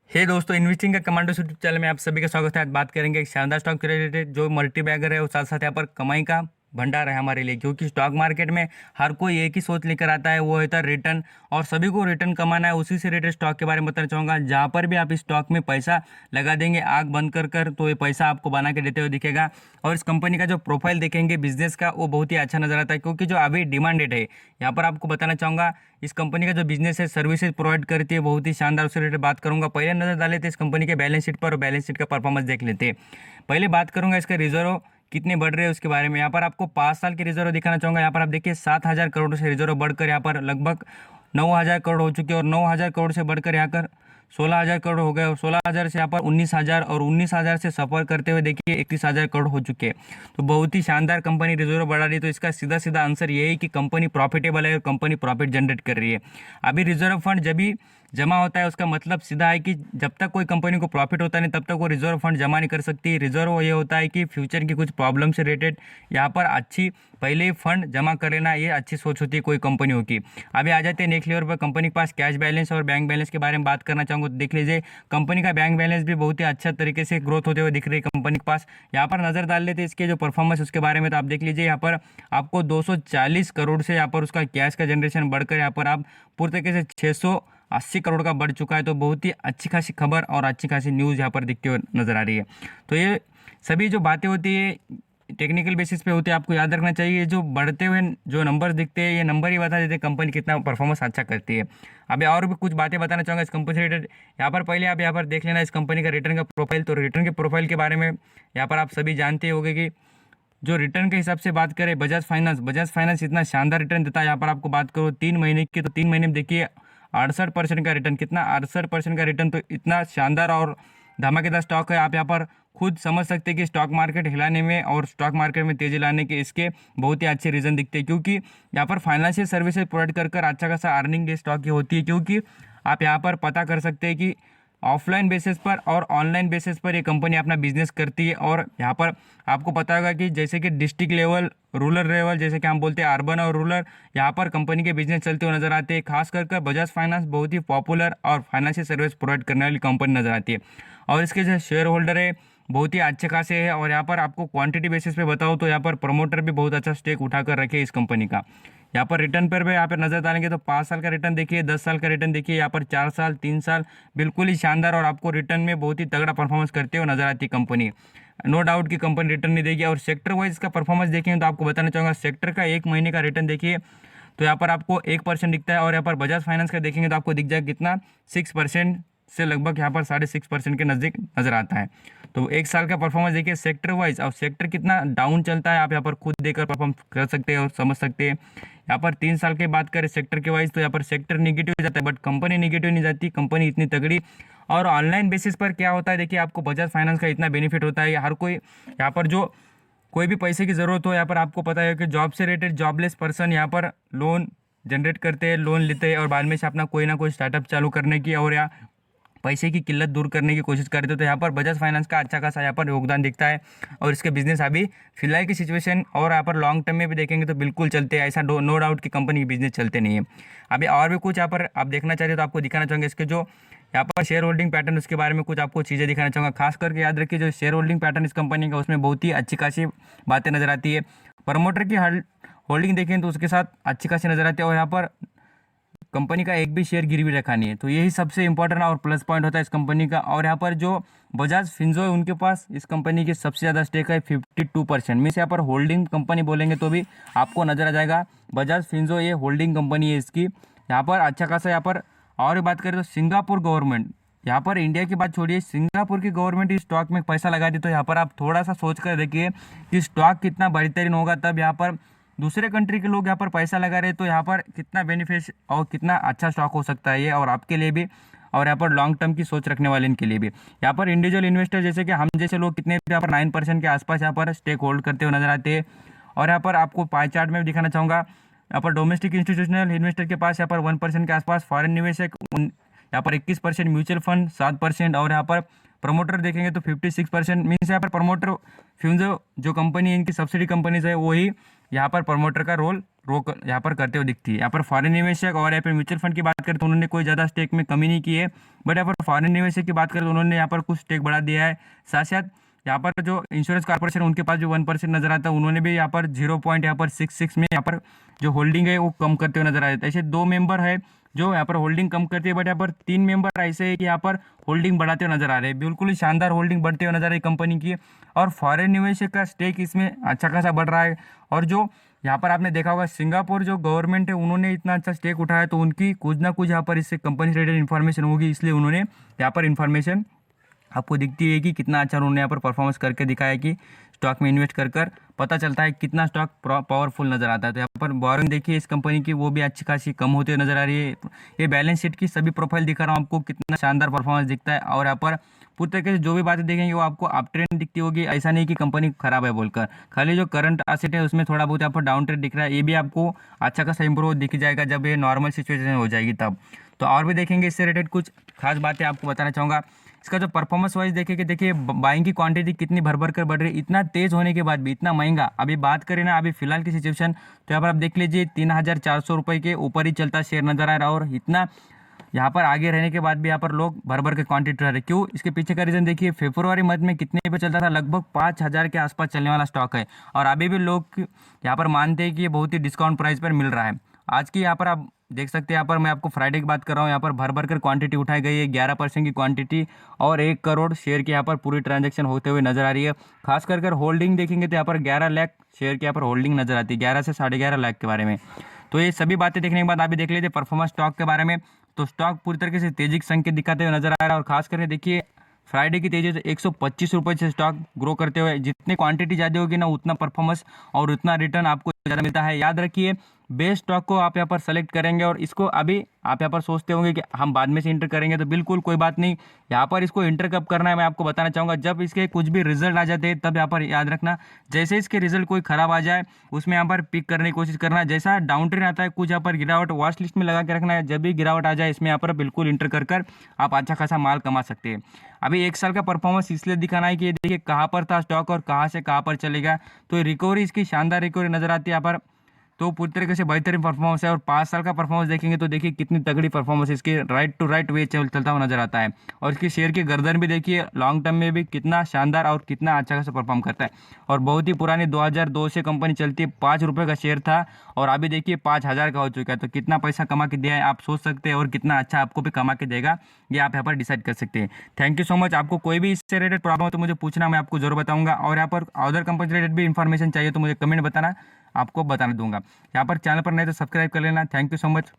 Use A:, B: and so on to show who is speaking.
A: हे दोस्तों, इन्वेस्टिंग का commando YouTube channel में आप सभी का स्वागत है। आज बात करेंगे एक शानदार स्टॉक के रिलेटेड जो मल्टी बैगर है और साथ साथ यहाँ पर कमाई का भंडार है हमारे लिए, क्योंकि स्टॉक मार्केट में हर कोई एक ही सोच लेकर आता है, वो होता है रिटर्न। और सभी को रिटर्न कमाना है। उसी से रिलेटेड स्टॉक के बारे में बताना चाहूँगा। जहाँ पर भी आप इस स्टॉक में पैसा लगा देंगे आग बंद कर तो ये पैसा आपको बना के देते हुए दिखेगा। और इस कंपनी का जो प्रोफाइल देखेंगे बिजनेस का, वो बहुत ही अच्छा नजर आता है, क्योंकि जो अभी डिमांड रेट है यहाँ पर आपको बताना चाहूँगा। इस कंपनी का जो बिजनेस है, सर्विसेज प्रोवाइड करती है, बहुत ही शानदार। उससे रिलेटेड बात करूंगा। पहले नजर डाले थे इस कंपनी के बैलेंस शीट पर और बैलेंस शीट का परफॉर्मेंस देख लेते हैं। पहले बात करूंगा इसके रिजर्व कितने बढ़ रहे हैं उसके बारे में। यहाँ पर आपको 5 साल के रिजर्व दिखाना चाहूंगा। यहाँ पर आप देखिए 7,000 करोड़ से रिजर्व बढ़कर यहाँ पर लगभग 9,000 करोड़ हो चुके हैं। और 9,000 करोड़ से बढ़कर यहाँ कर 16,000 करोड़ हो गए। और 16,000 से यहाँ पर 19,000 और 19,000 से सफर करते हुए देखिए 31,000 करोड़ हो चुके हैं। तो बहुत ही शानदार कंपनी रिजर्व बढ़ा रही है। तो इसका सीधा सीधा आंसर ये है कि कंपनी प्रॉफिटेबल है और कंपनी प्रॉफिट जनरेट कर रही है। अभी रिजर्व फंड जब भी जमा होता है, उसका मतलब सीधा है कि जब तक कोई कंपनी को प्रॉफिट होता नहीं तब तक वो रिजर्व फंड जमा नहीं कर सकती। रिजर्व ये होता है कि फ्यूचर की कुछ प्रॉब्लम से रिलेटेड यहाँ पर अच्छी पहले ही फंड जमा कर लेना, ये अच्छी सोच होती है कोई कंपनियों की। अभी आ जाते हैं नेक्स्ट लेवल पर। कंपनी के पास कैश बैलेंस और बैंक बैलेंस के बारे में बात करना चाहूँगा। तो देख लीजिए कंपनी का बैंक बैलेंस भी बहुत ही अच्छा तरीके से ग्रोथ होते हुए दिख रही है कंपनी के पास। यहाँ पर नजर डाल लेते हैं इसके जो परफॉर्मेंस उसके बारे में। तो आप देख लीजिए यहाँ पर आपको 240 करोड़ से यहाँ पर उसका कैश का जनरेशन बढ़कर यहाँ पर आप पूरी तरीके से 680 करोड़ का बढ़ चुका है। तो बहुत ही अच्छी खासी खबर और अच्छी खासी न्यूज़ यहाँ पर दिखते हुए नजर आ रही है। तो ये सभी जो बातें होती है टेक्निकल बेसिस पे होती है, आपको याद रखना चाहिए। जो बढ़ते हुए जो नंबर दिखते हैं, ये नंबर ही बता देते हैं कंपनी कितना परफॉर्मेंस अच्छा करती है। अभी और भी कुछ बातें बताना चाहूँगा इस कंपनी से रिलेटेड। यहाँ पर पहले आप यहाँ पर देख लेना इस कंपनी का रिटर्न का प्रोफाइल। तो रिटर्न के प्रोफाइल के बारे में यहाँ पर आप सभी जानते होंगे कि जो रिटर्न के हिसाब से बात करें, बजाज फाइनेंस इतना शानदार रिटर्न देता है। यहाँ पर आपको बात करो 3 महीने की, तो 3 महीने में देखिए 68% का रिटर्न। कितना 68% का रिटर्न, तो इतना शानदार और धमाकेदार स्टॉक है। आप यहाँ पर खुद समझ सकते हैं कि स्टॉक मार्केट हिलाने में और स्टॉक मार्केट में तेजी लाने के इसके बहुत ही अच्छे रीजन दिखते हैं, क्योंकि यहाँ पर फाइनेंशियल सर्विसेज प्रोवाइड कर अच्छा खासा अर्निंग स्टॉक की होती है। क्योंकि आप यहाँ पर पता कर सकते हैं कि ऑफलाइन बेसिस पर और ऑनलाइन बेसिस पर ये कंपनी अपना बिजनेस करती है। और यहाँ पर आपको पता होगा कि जैसे कि डिस्ट्रिक्ट लेवल, रूरल लेवल, जैसे कि हम बोलते हैं अर्बन और रूरल, यहाँ पर कंपनी के बिजनेस चलते हुए नजर आते हैं। खास कर बजाज फाइनेंस बहुत ही पॉपुलर और फाइनेंशियल सर्विस प्रोवाइड करने वाली कंपनी नजर आती है। और इसके जो शेयर होल्डर है बहुत ही अच्छे खासे है। और यहाँ पर आपको क्वांटिटी बेसिस पे बताऊँ तो यहाँ पर प्रमोटर भी बहुत अच्छा स्टेक उठाकर रखे इस कंपनी का। यहाँ पर रिटर्न पर भी यहाँ पर नजर डालेंगे तो 5 साल का रिटर्न देखिए, 10 साल का रिटर्न देखिए, यहाँ पर 4 साल, 3 साल, बिल्कुल ही शानदार। और आपको रिटर्न में बहुत ही तगड़ा परफॉर्मेंस करते हुए नजर आती है कंपनी। नो डाउट कि कंपनी रिटर्न नहीं देगी। और सेक्टर वाइज का परफॉर्मेंस देखेंगे तो आपको बताना चाहूँगा, सेक्टर का 1 महीने का रिटर्न देखिए तो यहाँ पर आपको 1% दिखता है। और यहाँ पर बजाज फाइनेंस का देखेंगे तो आपको दिख जाएगा कितना, 6% से लगभग यहाँ पर 6.5% के नज़दीक नजर आता है। तो 1 साल का परफॉर्मेंस देखिए सेक्टर वाइज। और सेक्टर कितना डाउन चलता है आप यहाँ पर खुद देखकर परफॉर्म कर सकते हैं और समझ सकते हैं। यहाँ पर 3 साल की बात करें सेक्टर के वाइज तो यहाँ पर सेक्टर निगेटिव जाता है, बट कंपनी निगेटिव नहीं जाती, कंपनी इतनी तगड़ी। और ऑनलाइन बेसिस पर क्या होता है देखिए, आपको बजाज फाइनेंस का इतना बेनिफिट होता है। हर कोई यहाँ पर जो कोई भी पैसे की ज़रूरत हो, यहाँ पर आपको पता है कि जॉब से रिलेटेड जॉबलेस पर्सन यहाँ पर लोन जनरेट करते हैं, लोन लेते हैं और बाद में से अपना कोई ना कोई स्टार्टअप चालू करने की और या पैसे की किल्लत दूर करने की कोशिश करते, तो यहाँ पर बजाज फाइनेंस का अच्छा खासा यहाँ पर योगदान दिखता है। और इसके बिजनेस अभी फिलहाल की सिचुएशन और यहाँ पर लॉन्ग टर्म में भी देखेंगे तो बिल्कुल चलते हैं। ऐसा नो डाउट कि कंपनी के बिजनेस चलते नहीं है। अभी और भी कुछ यहाँ पर आप देखना चाहते हो तो आपको दिखाना चाहूँगा इसके जो यहाँ पर शेयर होल्डिंग पैटर्न, उसके बारे में कुछ आपको चीज़ें दिखाना चाहूँगा। खास करके याद रखिए जो शेयर होल्डिंग पैटर्न इस कंपनी का, उसमें बहुत ही अच्छी खासी बातें नजर आती है। प्रमोटर की होल्डिंग देखें तो उसके साथ अच्छी खासी नजर आती है। और यहाँ पर कंपनी का एक भी शेयर गिरवी रखा नहीं है। तो यही सबसे इंपॉर्टेंट और प्लस पॉइंट होता है इस कंपनी का। और यहाँ पर जो बजाज फिंजो है उनके पास इस कंपनी की सबसे ज़्यादा स्टेक है 52%। मीन्स यहाँ पर होल्डिंग कंपनी बोलेंगे तो भी आपको नजर आ जाएगा बजाज फिंजो ये होल्डिंग कंपनी है इसकी। यहाँ पर अच्छा खासा यहाँ पर और भी बात करें तो सिंगापुर गवर्नमेंट, यहाँ पर इंडिया की बात छोड़िए, सिंगापुर की गवर्नमेंट इस स्टॉक में पैसा लगा दी। तो यहाँ पर आप थोड़ा सा सोच कर देखिए कि स्टॉक कितना बेहतरीन होगा, तब यहाँ पर दूसरे कंट्री के लोग यहाँ पर पैसा लगा रहे तो यहाँ पर कितना बेनिफिट और कितना अच्छा स्टॉक हो सकता है ये, और आपके लिए भी और यहाँ पर लॉन्ग टर्म की सोच रखने वाले इनके लिए भी। यहाँ पर इंडिविजुअल इन्वेस्टर जैसे कि हम जैसे लोग कितने यहाँ पर 9% के आसपास यहाँ पर स्टेक होल्ड करते हुए नजर आते हैं। और यहाँ पर आपको पाई चार्ट में भी दिखाना चाहूँगा, यहाँ पर डोमेस्टिक इंस्टीट्यूशनल इन्वेस्टर के पास यहाँ पर 1% के आसपास, फॉरेन निवेशक यहाँ पर 21%, म्यूचुअल फंड 7%। और यहाँ पर प्रमोटर देखेंगे तो 56%। मीन्स यहाँ पर प्रमोटर फ्यूजो जो कंपनी इनकी सब्सिडी कंपनीज है वही यहाँ पर प्रमोटर का रोल यहाँ पर करते हुए दिखती है। यहाँ पर फॉरेन निवेशक और यहाँ पर म्यूचुअल फंड की बात करें तो उन्होंने कोई ज़्यादा स्टेक में कमी नहीं की है, बट यहाँ पर फॉरेन निवेशक की बात करें तो उन्होंने यहाँ पर कुछ स्टेक बढ़ा दिया है। साथ साथ यहाँ पर जो इंश्योरेंस कॉर्पोरेशन उनके पास जो 1% नजर आता है, उन्होंने भी यहाँ पर 0.66 में यहाँ पर जो होल्डिंग है वो कम करते हुए नजर आए। ऐसे 2 मेंबर है जो यहाँ पर होल्डिंग कम करती है, बट यहाँ पर 3 मेंबर ऐसे है कि यहाँ पर होल्डिंग बढ़ाते हुए नजर आ रहे हैं। बिल्कुल ही शानदार होल्डिंग बढ़ते हुए नजर आ रही है कंपनी की, और फॉरेन निवेशक का स्टेक इसमें अच्छा खासा बढ़ रहा है। और जो यहाँ पर आपने देखा होगा सिंगापुर जो गवर्नमेंट है उन्होंने इतना अच्छा स्टेक उठाया, तो उनकी कुछ ना कुछ यहाँ पर इससे कंपनी से रिलेटेड इन्फॉर्मेशन होगी, इसलिए उन्होंने यहाँ पर इन्फॉर्मेशन आपको दिखती है कि कितना अच्छा उन्होंने यहाँ पर परफॉर्मेंस करके दिखाया कि स्टॉक में इन्वेस्ट कर पता चलता है कितना स्टॉक पावरफुल नजर आता है। तो यहाँ पर बोरिंग देखिए इस कंपनी की, वो भी अच्छी खासी कम होते हुए नजर आ रही है। ये बैलेंस शीट की सभी प्रोफाइल दिखा रहा हूँ आपको, कितना शानदार परफॉर्मेंस दिखता है। और यहाँ पर पूरी तरीके से जो भी बातें देखेंगे वो आपको अप ट्रेंड दिखती होगी, ऐसा नहीं कि कंपनी खराब है बोलकर। खाली जो करंट एसेट है उसमें थोड़ा बहुत यहाँ पर डाउन ट्रेंड दिख रहा है, ये भी आपको अच्छा खासा इंप्रूव दिख जाएगा जब ये नॉर्मल सिचुएशन हो जाएगी तब। तो और भी देखेंगे इससे रिलेटेड कुछ खास बातें आपको बताना चाहूँगा। इसका जो परफॉर्मेंस वाइज देखेंगे, देखिए बाइंग की क्वांटिटी कितनी भर कर बढ़ रही है, इतना तेज होने के बाद भी इतना महंगा। अभी बात करें ना अभी फिलहाल की सिचुएशन, तो यहाँ पर आप देख लीजिए 3400 रुपये के ऊपर ही चलता शेयर नजर आ रहा है, और इतना यहाँ पर आगे रहने के बाद भी यहाँ पर लोग भर के क्वांटिटी रह रहे। क्यों? इसके पीछे का रीजन देखिए, फरवरी मंथ में कितने पे चलता था, लगभग 5000 के आसपास चलने वाला स्टॉक है, और अभी भी लोग यहाँ पर मानते हैं कि ये बहुत ही डिस्काउंट प्राइस पर मिल रहा है। आज की यहाँ पर आप देख सकते हैं, यहाँ पर मैं आपको फ्राइडे की बात कर रहा हूँ, यहाँ पर भर कर क्वांटिटी उठाई गई है 11% की क्वांटिटी, और 1 करोड़ शेयर की यहाँ पर पूरी ट्रांजैक्शन होते हुए नजर आ रही है। खास कर होल्डिंग देखेंगे तो यहाँ पर 11 लाख शेयर की यहाँ पर होल्डिंग नजर आती है, 11 से 11.5 लाख के बारे में। तो ये सभी बातें देखने के बाद आप भी देख लीजिए परफॉर्मेंस स्टॉक के बारे में। तो स्टॉक पूरी तरीके से तेजी के संकेत दिखाते हुए नजर आ रहा है, और खास करके देखिए फ्राइडे की तेजी से 125 रुपये से स्टॉक ग्रो करते हुए, जितनी क्वांटिटी ज़्यादा होगी ना उतना परफॉर्मेंस और उतना रिटर्न आपको ज़्यादा मिलता है। याद रखिए बेस्ट स्टॉक को आप यहाँ पर सेलेक्ट करेंगे, और इसको अभी आप यहाँ पर सोचते होंगे कि हम बाद में से इंटर करेंगे, तो बिल्कुल कोई बात नहीं। यहाँ पर इसको इंटर कब करना है मैं आपको बताना चाहूँगा, जब इसके कुछ भी रिजल्ट आ जाते हैं तब यहाँ पर याद रखना। जैसे इसके रिजल्ट कोई खराब आ जाए उसमें यहाँ पर पिक करने की कोशिश करना। जैसा डाउन ट्रेंड आता है, कुछ यहाँ पर गिरावट वॉच लिस्ट में लगा के रखना है, जब भी गिरावट आ जाए इसमें यहाँ पर बिल्कुल इंटर कर आप अच्छा खासा माल कमा सकते हैं। अभी 1 साल का परफॉर्मेंस इसलिए दिखाना है कि देखिए कहाँ पर था स्टॉक और कहाँ से कहाँ पर चलेगा। तो रिकवरी इसकी शानदार रिकवरी नजर आती है यहाँ पर, तो पूरी तरीके से बेहतरीन परफॉर्मेंस है। और 5 साल का परफॉर्मेंस देखेंगे तो देखिए कितनी तगड़ी परफॉर्मेंस इसकी राइट टू राइट वे चलता हुआ नजर आता है। और इसकी शेयर की गर्दन भी देखिए लॉन्ग टर्म में भी कितना शानदार और कितना अच्छा खासा परफॉर्म करता है। और बहुत ही पुरानी 2002 से कंपनी चलती है, 5 रुपये का शेयर था और अभी देखिए 5000 का हो चुका है। तो कितना पैसा कमा के दिया है आप सोच सकते हैं, और कितना अच्छा आपको भी कमा के देगा ये आप यहाँ पर डिसाइड कर सकते हैं। Thank you so much. आपको कोई भी इससे रिलेटेड प्रॉब्लम हो तो मुझे पूछना, मैं आपको जरूर बताऊंगा। और यहाँ पर अदर कंपनी से रिलेटेड भी इन्फॉर्मेशन चाहिए तो मुझे कमेंट बताना, आपको बताना दूंगा। यहाँ पर चैनल पर नहीं तो सब्सक्राइब कर लेना। Thank you so much.